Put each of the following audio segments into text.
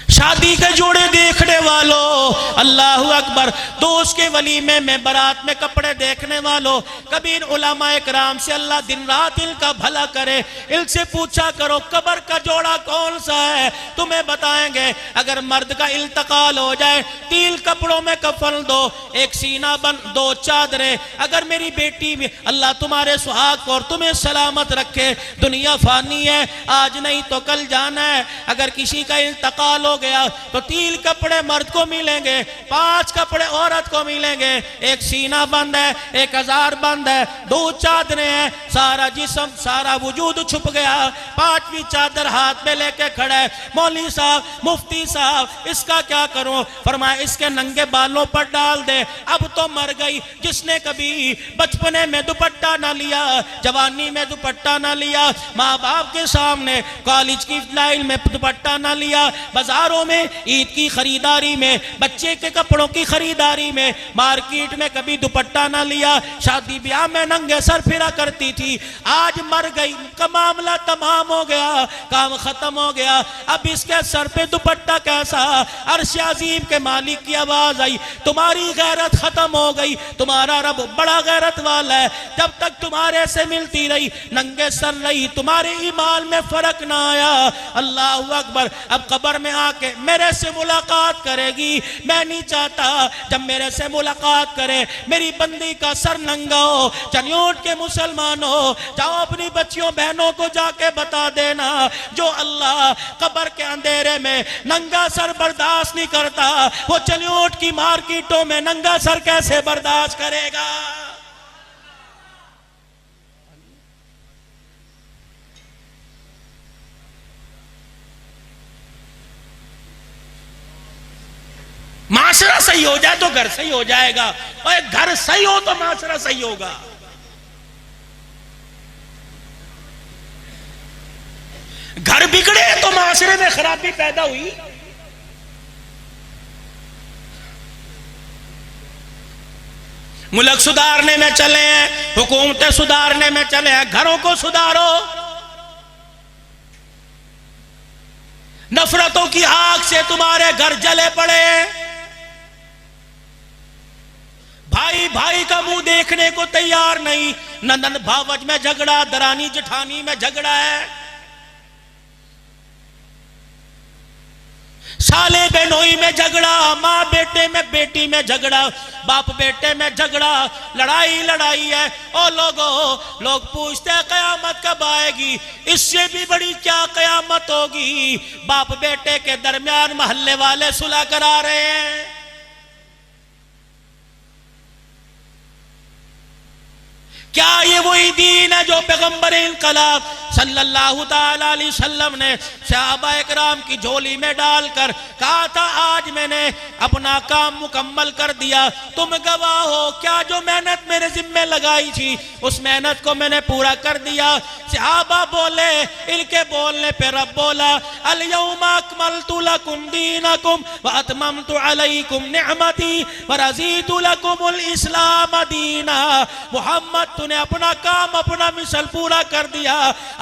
शादी के जोड़े देखने वालों, अल्लाह अकबर, दोस्त के वलीमे में बारात में कपड़े देखने वालों, कभी इन उलमाए कराम से अल्लाह दिन रात इनका भला करे, इनसे पूछा करो कब्र का जोड़ा कौन सा है, तुम्हें बताएंगे। अगर मर्द का इल्तकाल हो जाए, 3 कपड़ों में कफन दो, एक सीना बन, 2 चादरें। अगर मेरी बेटी भी, अल्लाह तुम्हारे सुहाग को और तुम्हें सलामत रखे, दुनिया फानी है, आज नहीं तो कल जाना है। अगर किसी का इल्तकाल हो गया तो 3 कपड़े मर्द को मिलेंगे, 5 कपड़े औरत को मिलेंगे, एक सीना बंद है, 1000 बंद है, 2 चादरें हैं, सारा जिस्म सारा वजूद छुप गया, 5वीं चादर हाथ में लेके खड़ा है। मौलवी साहब, मुफ्ती साहब, इसका क्या करूं? फरमाया इसके नंगे बालों पर डाल दे। अब तो मर गई जिसने कभी बचपने में दुपट्टा ना लिया, जवानी में दुपट्टा ना लिया, माँ बाप के सामने कॉलेज की लाइन में दुपट्टा ना लिया, बाजारों में ईद की खरीदारी में, बच्चे के कपड़ों की खरीदारी में, मार्केट में कभी दुपट्टा ना लिया, शादी ब्याह में नंगे सर फिरा करती थी। आज मर गई, का मामला तमाम हो गया, काम खत्म हो गया। अब इसके सर पे दुपट्टा कैसा? अर्श अजीम के मालिक की आवाज आई, तुम्हारी गैरत खत्म हो गई, तुम्हारा रब बड़ा गैरत वाला है। जब तक तुम्हारे से मिलती रही, नंगे सर रही, तुम्हारे ईमान में फर्क ना आया। अल्लाह अकबर। अब कब्र में आके मेरे से मुलाकात करेगी। मैं नहीं चाहता जब मेरे से मुलाकात करे मेरी बंदी का सर नंगा हो। चनियोट के मुसलमानों, जाओ अपनी बच्चियों बहनों को जाके बता देना, जो अल्लाह कब्र के अंधेरे में नंगा सर बर्दाश्त नहीं करता, वो चनियोट की मार्केटों में नंगा सर कैसे बर्दाश्त करेगा? माशरा सही हो जाए तो घर सही हो जाएगा, और घर सही हो तो माशरा सही होगा। घर बिगड़े तो माशरे में खराबी पैदा हुई। मुल्क सुधारने में चले हैं, हुकूमतें सुधारने में चले हैं, घरों को सुधारो। नफरतों की आग से तुम्हारे घर जले पड़े, भाई भाई का मुंह देखने को तैयार नहीं, नंदन भावज में झगड़ा, दरानी जेठानी में झगड़ा है, साले बहनोई में झगड़ा, माँ बेटे में, बेटी में झगड़ा, बाप बेटे में झगड़ा, लड़ाई लड़ाई है। ओ लोगों, लोग पूछते हैं कयामत कब आएगी? इससे भी बड़ी क्या कयामत होगी? बाप बेटे के दरमियान मोहल्ले वाले सुलह करा रहे हैं। क्या ये वही दीन है जो पैगंबर इनकलाब सल्लल्लाहु ताला अलैहि वसल्लम ने सहाबा इकराम की झोली में डालकर कहा था, आज मैंने अपना काम मुकम्मल कर दिया, तुम गवाह हो, क्या जो मेहनत मेरे जिम्मे लगाई थी उस मेहनत को मैंने पूरा कर दिया। सहाबा बोले, इनके बोलने पे रब बोला, अल यौमा अकमलतु लकुम दीनकुम व अतममतु अलैकुम निअमती व रज़ीतु लकुमुल इस्लाम दीना। मोहम्मद तूने अपना काम, अपना मिशन पूरा कर दिया,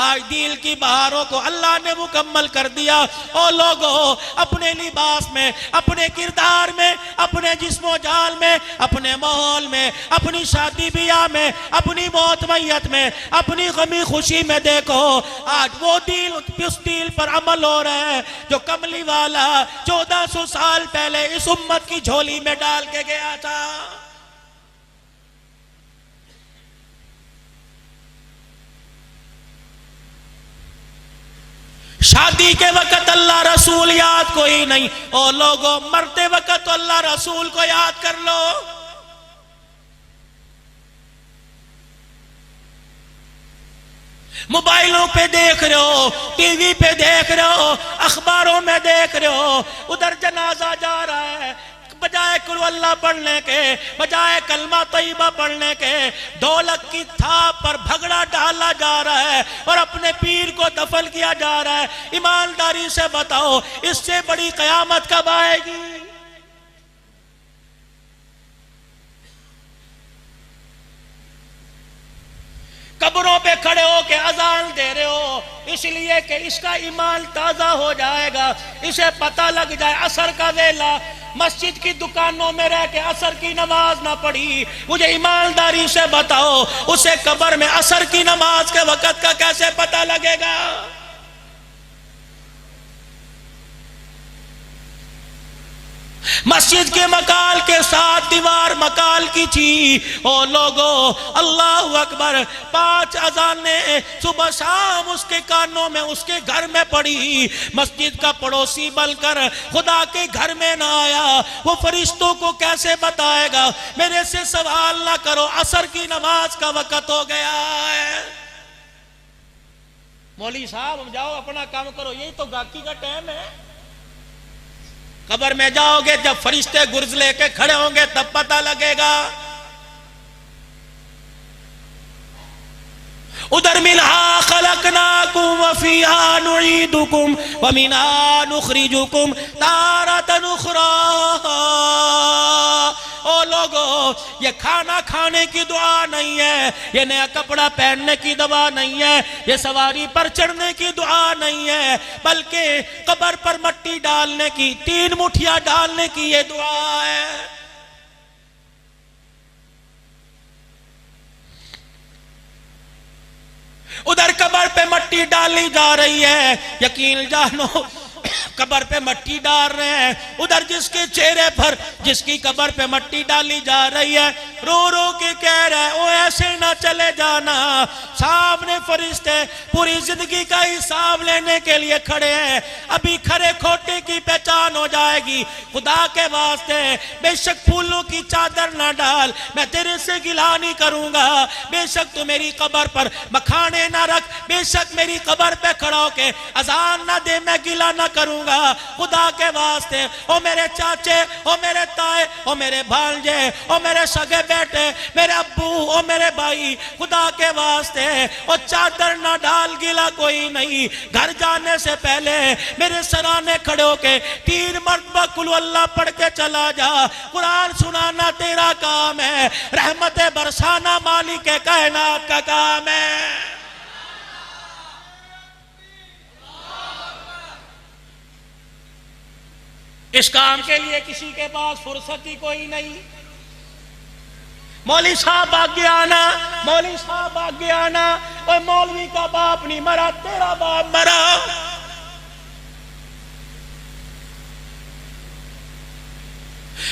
आज दिल की बहारों को अल्लाह ने मुकम्मल कर दिया। ओ लोगों, अपने लिबास में, अपने किरदार में, अपने जिस्मो जाल में, अपने माहौल में, अपनी शादी ब्याह में, अपनी मौत मैयत में, अपनी गमी खुशी में देखो, आज वो दिल, उस दिल पर अमल हो रहा है जो कमली वाला 1400 साल पहले इस उम्मत की झोली में डाल के गया था। शादी के वक्त अल्लाह रसूल याद कोई नहीं, ओ लोगों, मरते वक्त तो अल्लाह रसूल को याद कर लो। मोबाइलों पे देख रहे हो, टीवी पे देख रहे हो, अखबारों में देख रहे हो, उधर जनाजा जा रहा है, बजाय कुल अल्लाह पढ़ने के, बजाय कलमा तैयबा पढ़ने के, ढोलक की थाप पर भगड़ा डाला जा रहा है और अपने पीर को दफन किया जा रहा है। ईमानदारी से बताओ, इससे बड़ी कयामत कब आएगी? कब्रों पे खड़े हो के अजान दे रहे हो, इसलिए कि इसका ईमान ताजा हो जाएगा, इसे पता लग जाए असर का वेला, मस्जिद की दुकानों में रह के असर की नमाज ना पढ़ी। मुझे ईमानदारी से बताओ, उसे कब्र में असर की नमाज के वक्त का कैसे पता लगेगा? मस्जिद के मकाल के साथ दीवार मकाल की थी। ओ लोगों, अल्लाह अकबर, 5 अजानें सुबह शाम उसके कानों में, उसके घर में पड़ी। मस्जिद का पड़ोसी बनकर खुदा के घर में ना आया, वो फरिश्तों को कैसे बताएगा? मेरे से सवाल ना करो, असर की नमाज का वक्त हो गया है। मौली साहब जाओ अपना काम करो, यही तो गाकी का टाइम है। कब्र में जाओगे, जब फरिश्ते गुर्ज लेके खड़े होंगे तब पता लगेगा। उधर मिनहा खलकनाकुम व फीहा नुईदुकुम व मिनहा नुखरिजुकुम तारतन उखरा। ओ लोगों, ये खाना खाने की दुआ नहीं है, ये नया कपड़ा पहनने की दुआ नहीं है, ये सवारी पर चढ़ने की दुआ नहीं है, बल्कि कब्र पर मट्टी डालने की, 3 मुठियां डालने की ये दुआ है। उधर कब्र पे मट्टी डाली जा रही है, यकीन जानो कब्र पे मट्टी डाल रहे हैं। उधर जिसके चेहरे पर, जिसकी कब्र पे मट्टी डाली जा रही है, रो रो के कह रहा है, ओ ऐसे ना चले जाना। सामने फरिश्ते पूरी जिंदगी का हिसाब लेने के लिए खड़े हैं, अभी खरे खोटे की पहचान हो जाएगी। खुदा के वास्ते बेशक फूलों की चादर ना डाल, मैं तेरे से गिला नहीं करूंगा। बेशक तू मेरी कब्र पर मखाने ना रख, बेशक मेरी कब्र पे खड़ा होके अजान ना दे, मैं गिला ना करूंगा। खुदा के वास्ते ओ मेरे चाचे, ओ मेरे ताए, ओ मेरे भांजे, ओ मेरे सगे बेटे, मेरे अब्बू, ओ मेरे भाई, खुदा के वास्ते ओ चादर ना डाल, गिला कोई नहीं। घर जाने से पहले मेरे सराने खड़े होके 3 मरतबा कुल अल्लाह पढ़ के चला जा। कुरान सुनाना तेरा काम है, रहमतें बरसाना मालिक कायनात का काम है। इस काम के लिए किसी के पास फुर्सत ही कोई नहीं। मौलवी साहब आगे आना, मौलवी साहब आगे आना। और मौलवी का बाप नहीं मरा, तेरा बाप मरा।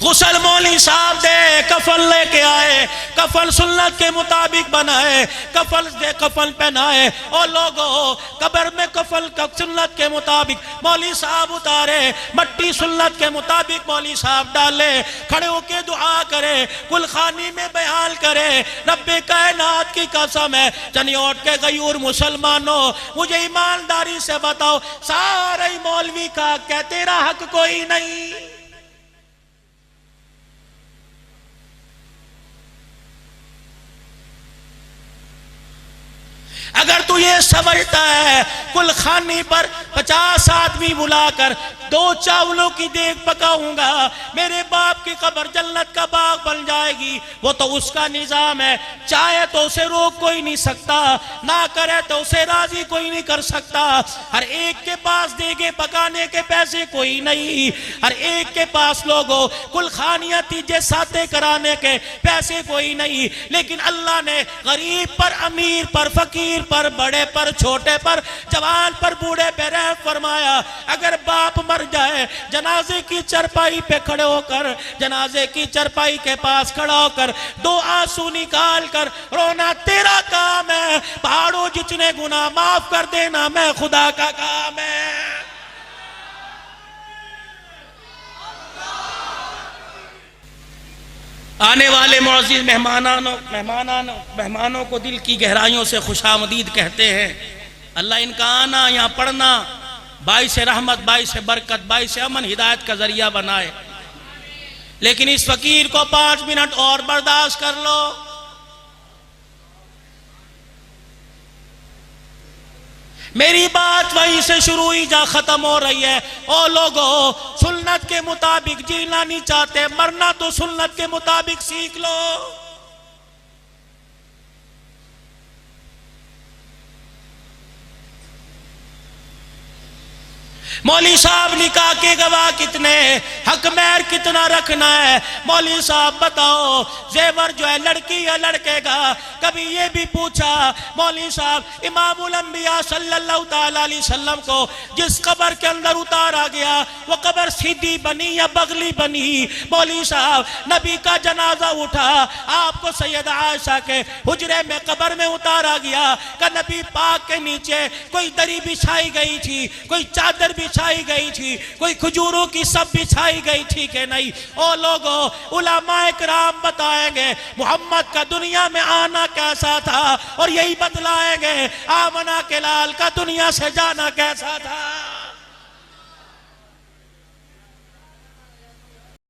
गुसल मौली साहब दे, कफन लेके आए, कफन सुन्नत के मुताबिक बनाए, कफन दे, कफन पहनाए। और लोगों, कब्र में कफन सुन्नत के मुताबिक मौली साहब उतारे, मट्टी सुन्नत के मुताबिक मौली साहब डाले, खड़े होके दुआ करे, कुलखानी में बयान करे, रब्बे कायनात की कसम है, चनियोट के गयूर मुसलमानों, मुझे ईमानदारी से बताओ, सारे मौलवी का क्या तेरा हक कोई नहीं? अगर तू ये समझता है कुलखानी पर 50 आदमी बुलाकर 2 चावलों की देग पकाऊंगा, मेरे बाप की कब्र जन्नत का बाग बन जाएगी, वो तो उसका निजाम है। चाहे तो उसे रोक कोई नहीं सकता, ना करे तो उसे राजी कोई नहीं कर सकता। हर एक के पास देगे पकाने के पैसे कोई नहीं, हर एक के पास लोगों कुलखानियां तीजे साते कराने के पैसे कोई नहीं। लेकिन अल्लाह ने गरीब पर, अमीर पर, फकीर पर, बड़े पर, छोटे पर, जवान पर, बूढ़े पे रहम फरमाया। अगर बाप मर जाए, जनाजे की चरपाई पे खड़े होकर, जनाजे की चरपाई के पास खड़ा होकर 2 आंसू निकाल कर रोना तेरा काम है। पहाड़ों जितने गुनाह माफ कर देना मैं खुदा का काम है। आने वाले मुअज़्ज़िज़ मेहमानों को दिल की गहराइयों से खुशामदीद कहते हैं। अल्लाह इनका आना, यहाँ पढ़ना बाइस रहमत, बाइस बरकत, बाइस अमन, हिदायत का जरिया बनाए। लेकिन इस फकीर को 5 मिनट और बर्दाश्त कर लो। मेरी बात वहीं से शुरू हुई जहां खत्म हो रही है। ओ लोगों, सुन्नत के मुताबिक जीना नहीं चाहते, मरना तो सुन्नत के मुताबिक सीख लो। मौली साहब निकाह के गवाह कितने, हक महर कितना रखना है, मौली साहब बताओ, जेवर जो है लड़की या लड़के का। कभी ये भी पूछा मौली साहब इमामुल अंबिया सल्लल्लाहु ताला अलैहि वसल्लम को जिस कब्र के अंदर उतारा गया वो कब्र सीधी बनी या बगली बनी? मौली साहब नबी का जनाजा उठा, आपको सैयद आयशा के हुजरे में कब्र में उतारा गया, का नबी पाक के नीचे कोई दरी बिछाई गई थी, कोई चादर बिछाई गई थी, कोई खजूरों की सब बिछाई गई थी कि नहीं? ओ लोगों, उलमाए किराम बताएंगे मोहम्मद का दुनिया में आना कैसा था और यही बतलाएंगे आमना के लाल का दुनिया से जाना कैसा था।